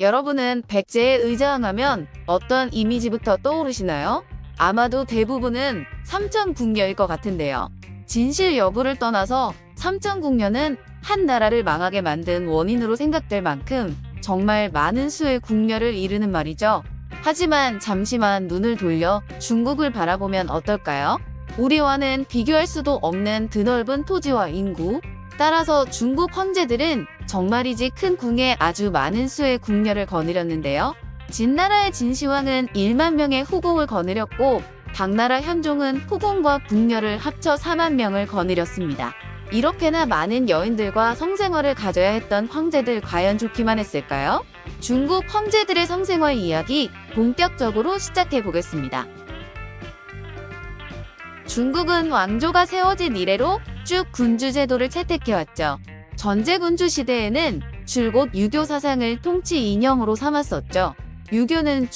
여러분은 백제에 의자왕하면 어떤 이미지부터 떠오르시나요? 아마도 대부분은 삼천궁녀일 것 같은데요. 진실 여부를 떠나서 삼천궁녀는 한 나라를 망하게 만든 원인으로 생각될 만큼 정말 많은 수의 궁녀를 이루는 말이죠. 하지만 잠시만 눈을 돌려 중국을 바라보면 어떨까요? 우리와는 비교할 수도 없는 드넓은 토지와 인구, 따라서 중국 황제들은 정말이지 큰 궁에 아주 많은 수의 궁녀를 거느렸는데요. 진나라의 진시황은 1만 명의 후궁을 거느렸고 당나라 현종은 후궁과 궁녀를 합쳐 4만 명을 거느렸습니다. 이렇게나 많은 여인들과 성생활을 가져야 했던 황제들 과연 좋기만 했을까요? 중국 황제들의 성생활 이야기 본격적으로 시작해 보겠습니다. 중국은 왕조가 세워진 이래로 쭉 군주 제도를 채택해왔죠. 전제군주 시대에는 줄곧 유교 사상을 통치 이념으로 삼았었죠. 유교는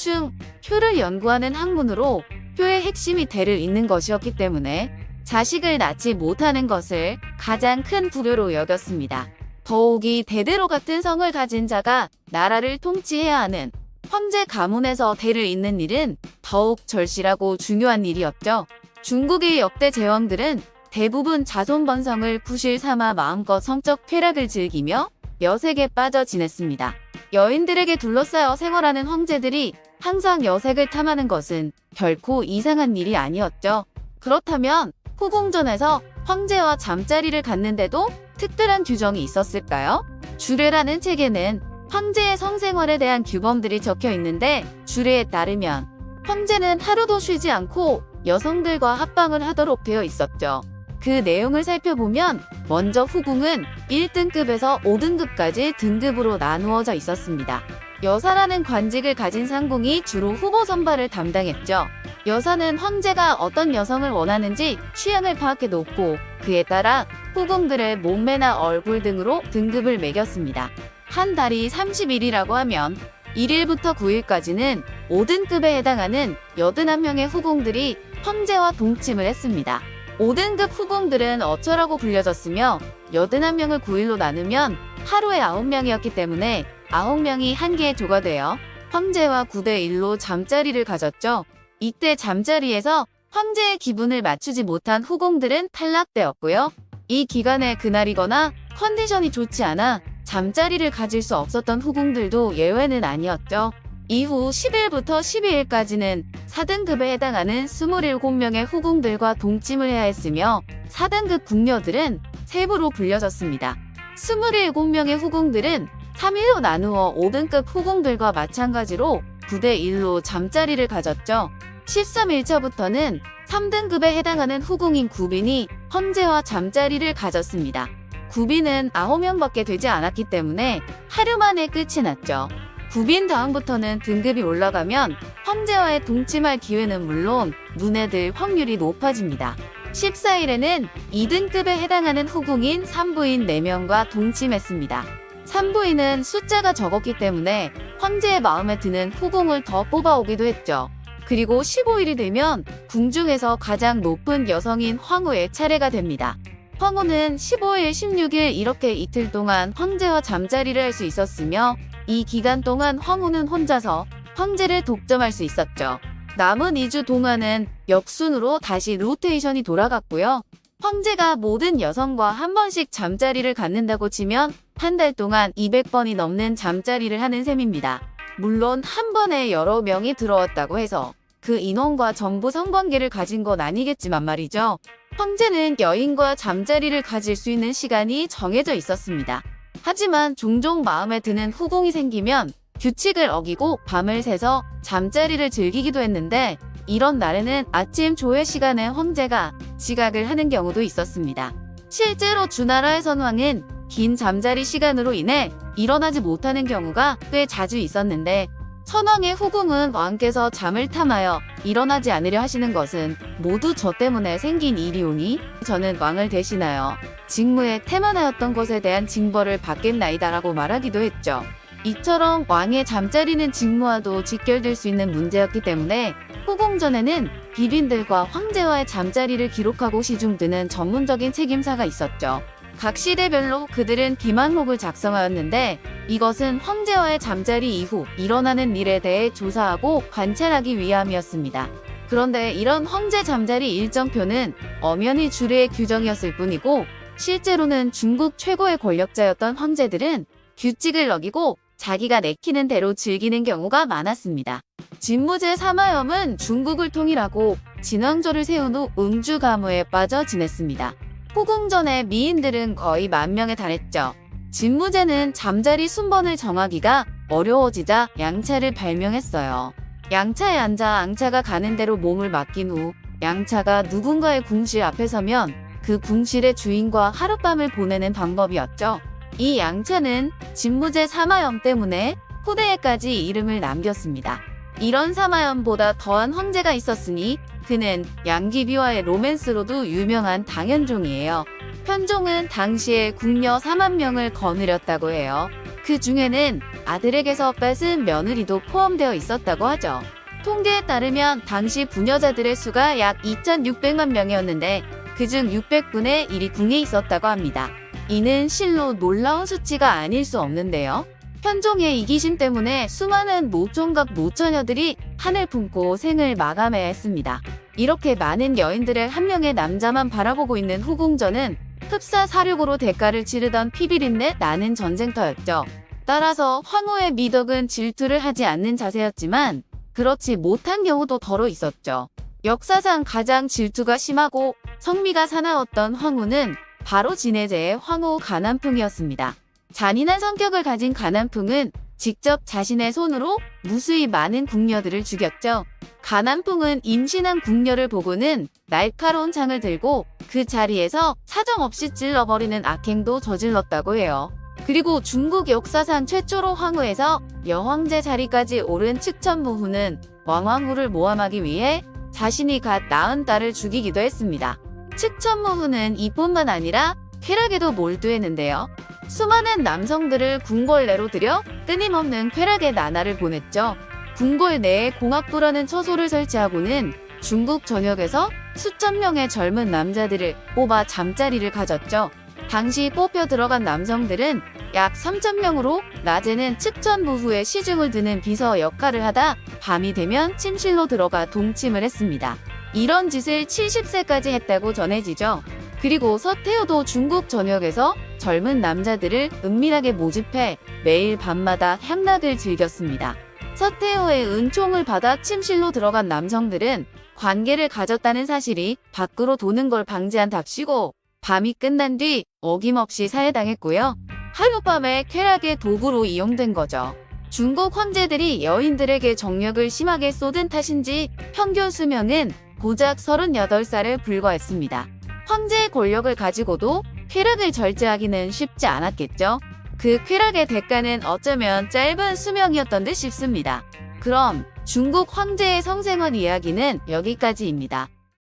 효를 연구하는 학문으로 효의 핵심이 대를 잇는 것이었기 때문에 자식을 낳지 못하는 것을 가장 큰 불효로 여겼습니다. 더욱이 대대로 같은 성을 가진 자가 나라를 통치해야 하는 황제 가문에서 대를 잇는 일은 더욱 절실하고 중요한 일이었죠. 중국의 역대 제왕들은 대부분 자손번성을 구실 삼아 마음껏 성적 쾌락을 즐기며 여색에 빠져 지냈습니다. 여인들에게 둘러싸여 생활하는 황제들이 항상 여색을 탐하는 것은 결코 이상한 일이 아니었죠. 그렇다면 후궁전에서 황제와 잠자리를 갖는데도 특별한 규정이 있었을까요? 주례라는 책에는 황제의 성생활에 대한 규범들이 적혀 있는데 주례에 따르면 황제는 하루도 쉬지 않고 여성들과 합방을 하도록 되어 있었죠. 그 내용을 살펴보면 먼저 후궁은 1등급에서 5등급까지 등급으로 나누어져 있었습니다. 여사라는 관직을 가진 상궁이 주로 후보 선발을 담당했죠. 여사는 황제가 어떤 여성을 원하는지 취향을 파악해 놓고 그에 따라 후궁들의 몸매나 얼굴 등으로 등급을 매겼습니다. 한 달이 30일이라고 하면 1일부터 9일까지는 5등급에 해당하는 81명의 후궁들이 황제와 동침을 했습니다. 5등급 후궁들은 어처라고 불려졌으며 81명을 9일로 나누면 하루에 9명이었기 때문에 9명이 한 개의 조가 되어 황제와 9대1로 잠자리를 가졌죠. 이때 잠자리에서 황제의 기분을 맞추지 못한 후궁들은 탈락되었고요. 이 기간에 그날이거나 컨디션이 좋지 않아 잠자리를 가질 수 없었던 후궁들도 예외는 아니었죠. 이후 10일부터 12일까지는 4등급에 해당하는 27명의 후궁들과 동침을 해야 했으며 4등급 궁녀들은 세부로 불려졌습니다. 27명의 후궁들은 3일로 나누어 5등급 후궁들과 마찬가지로 9대1로 잠자리를 가졌죠. 13일차부터는 3등급에 해당하는 후궁인 구빈이 황제와 잠자리를 가졌습니다. 구빈은 9명밖에 되지 않았기 때문에 하루 만에 끝이 났죠. 구빈 다음부터는 등급이 올라가면 황제와의 동침할 기회는 물론 눈에 들 확률이 높아집니다. 14일에는 2등급에 해당하는 후궁인 산부인 4명과 동침했습니다. 산부인은 숫자가 적었기 때문에 황제의 마음에 드는 후궁을 더 뽑아오기도 했죠. 그리고 15일이 되면 궁중에서 가장 높은 여성인 황후의 차례가 됩니다. 황후는 15일, 16일 이렇게 이틀 동안 황제와 잠자리를 할 수 있었으며 이 기간 동안 황후는 혼자서 황제를 독점할 수 있었죠. 남은 2주 동안은 역순으로 다시 로테이션이 돌아갔고요. 황제가 모든 여성과 한 번씩 잠자리를 갖는다고 치면 한 달 동안 200번이 넘는 잠자리를 하는 셈입니다. 물론 한 번에 여러 명이 들어왔다고 해서 그 인원과 전부 성관계를 가진 건 아니겠지만 말이죠. 황제는 여인과 잠자리를 가질 수 있는 시간이 정해져 있었습니다. 하지만 종종 마음에 드는 후궁이 생기면 규칙을 어기고 밤을 새서 잠자리를 즐기기도 했는데 이런 날에는 아침 조회 시간에 황제가 지각을 하는 경우도 있었습니다. 실제로 주나라의 선왕은 긴 잠자리 시간으로 인해 일어나지 못하는 경우가 꽤 자주 있었는데 선왕의 후궁은 왕께서 잠을 탐하여 일어나지 않으려 하시는 것은 모두 저 때문에 생긴 일이오니 저는 왕을 대신하여 직무에 태만하였던 것에 대한 징벌을 받겠나이다라고 말하기도 했죠. 이처럼 왕의 잠자리는 직무와도 직결될 수 있는 문제였기 때문에 후궁전에는 비빈들과 황제와의 잠자리를 기록하고 시중드는 전문적인 책임사가 있었죠. 각 시대별로 그들은 기만록을 작성하였는데 이것은 황제와의 잠자리 이후 일어나는 일에 대해 조사하고 관찰하기 위함이었습니다. 그런데 이런 황제 잠자리 일정표는 엄연히 주류의 규정이었을 뿐이고 실제로는 중국 최고의 권력자였던 황제들은 규칙을 어기고 자기가 내키는 대로 즐기는 경우가 많았습니다. 진무제 사마염은 중국을 통일하고 진왕조를 세운 후 음주가무에 빠져 지냈습니다. 후궁전의 미인들은 거의 10,000명에 달했죠. 진무제는 잠자리 순번을 정하기가 어려워지자 양차를 발명했어요. 양차에 앉아 앙차가 가는 대로 몸을 맡긴 후 양차가 누군가의 궁실 앞에 서면 그 궁실의 주인과 하룻밤을 보내는 방법이었죠. 이 양차는 진무제 사마염 때문에 후대에까지 이름을 남겼습니다. 이런 사마염보다 더한 황제가 있었으니 그는 양귀비와의 로맨스로도 유명한 당현종이에요. 현종은 당시에 궁녀 40,000명을 거느렸다고 해요. 그 중에는 아들에게서 뺏은 며느리도 포함되어 있었다고 하죠. 통계에 따르면 당시 부녀자들의 수가 약 2,600만 명이었는데 그중 600분의 1이 궁에 있었다고 합니다. 이는 실로 놀라운 수치가 아닐 수 없는데요. 현종의 이기심 때문에 수많은 모총각 모처녀들이 한을 품고 생을 마감해야 했습니다. 이렇게 많은 여인들의 한 명의 남자만 바라보고 있는 후궁전은 흡사 사륙으로 대가를 치르던 피비린내 나는 전쟁터였죠. 따라서 황후의 미덕은 질투를 하지 않는 자세였지만 그렇지 못한 경우도 더러 있었죠. 역사상 가장 질투가 심하고 성미가 사나웠던 황후는 바로 진해제의 황후 가난풍이었습니다. 잔인한 성격을 가진 가난풍은 직접 자신의 손으로 무수히 많은 궁녀들을 죽였죠. 가난풍은 임신한 궁녀를 보고는 날카로운 창을 들고 그 자리에서 사정없이 찔러버리는 악행도 저질렀다고 해요. 그리고 중국 역사상 최초로 황후에서 여황제 자리까지 오른 측천무후는 왕왕후를 모함하기 위해 자신이 갓 낳은 딸을 죽이기도 했습니다. 측천무후는 이뿐만 아니라 쾌락에도 몰두했는데요. 수많은 남성들을 궁궐 내로 들여 끊임없는 쾌락의 나날을 보냈죠. 궁궐 내에 공학부라는 처소를 설치하고는 중국 전역에서 수천 명의 젊은 남자들을 뽑아 잠자리를 가졌죠. 당시 뽑혀 들어간 남성들은 약 3,000명으로 낮에는 측천무후의 시중을 드는 비서 역할을 하다 밤이 되면 침실로 들어가 동침을 했습니다. 이런 짓을 70세까지 했다고 전해지죠. 그리고 서태후도 중국 전역에서 젊은 남자들을 은밀하게 모집해 매일 밤마다 향락을 즐겼습니다. 서태후의 은총을 받아 침실로 들어간 남성들은 관계를 가졌다는 사실이 밖으로 도는 걸 방지한답시고 밤이 끝난 뒤 어김없이 살해당했고요. 하룻밤에 쾌락의 도구로 이용된 거죠. 중국 황제들이 여인들에게 정력을 심하게 쏟은 탓인지 평균 수명은 고작 38살에 불과했습니다. 황제의 권력을 가지고도 쾌락을 절제하기는 쉽지 않았겠죠. 그 쾌락의 대가는 어쩌면 짧은 수명이었던 듯 싶습니다. 그럼 중국 황제의 성생활 이야기는 여기까지입니다.